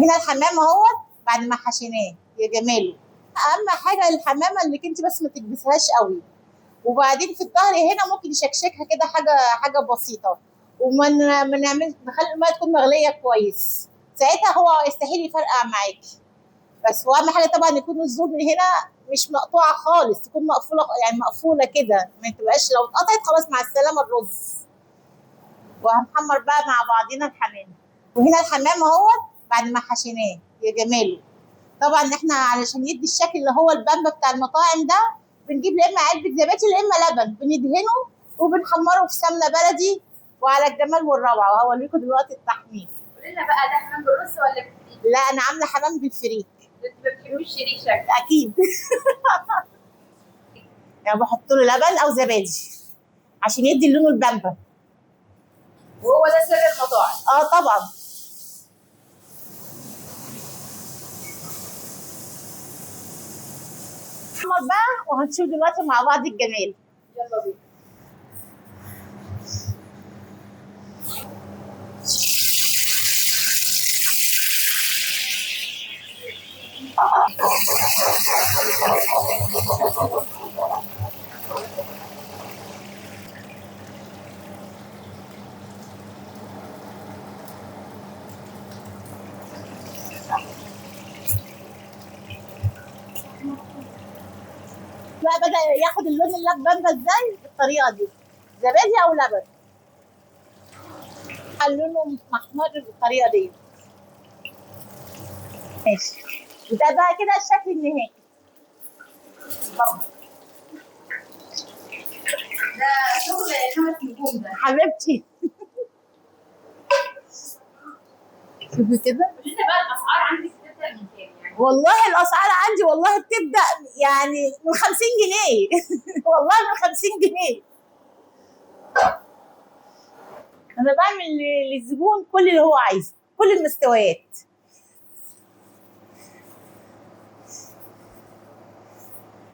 وهنا الحمام اهوت بعد ما حشيناه يا جماله. اهم حاجه الحمامه انك انت بس ما تكبسهاش قوي، وبعدين في الظهر هنا ممكن يشكشكها كده حاجه بسيطه، وما ما نعمل نخلي الميه تكون مغليه كويس، ساعتها هو يستحيل يفرقع معاكي. بس واهم حاجه طبعا يكون الزور من هنا مش مقطوعه خالص، تكون مقفوله، يعني مقفوله كده، ما تبقاش لو اتقطعت خلاص مع السلامه الرز. وهنحمر بقى مع بعضينا الحمام. وهنا الحمام اهوت بعد ما حشيناه يا جماله. طبعا احنا علشان يدي الشكل اللي هو البامبا بتاع المطاعم ده، بنجيب يا اما علبه زبادي يا اما لبن، بندهنه وبنحمره في سمنه بلدي، وعلى الجمال والروعه. وهوريكم دلوقتي التحمير. قولي لنا بقى، ده حمام بالرز ولا بالفريك؟ لا انا عامله حمام بالفريك. انت ما بتحبوش شريك شكل؟ اكيد. يعني بحط له لبن او زبادي عشان يدي اللون البامبا. وهو ده سر المطاعم. اه طبعا. نحمر بقى وهنشوف دلوقتي مع بعض الجمال. يلا بينا. بقى بدأ ياخد اللون اللبامبا ازاي؟ بالطريقه دي، زبادي او لبن، لونه محمر بالطريقه دي. ماشي، ده بقى كده الشكل النهائي. ده شغل 5 نجوم ده حبيبتي. شوفي كده. قولي لنا بقى، الاسعار عندك بتبدا من كام يعني؟ والله الاسعار عندي والله بتبدا يعني من 50 جنيه. والله من 50 جنيه. انا بعمل للزبون كل اللي هو عايزه، كل المستويات.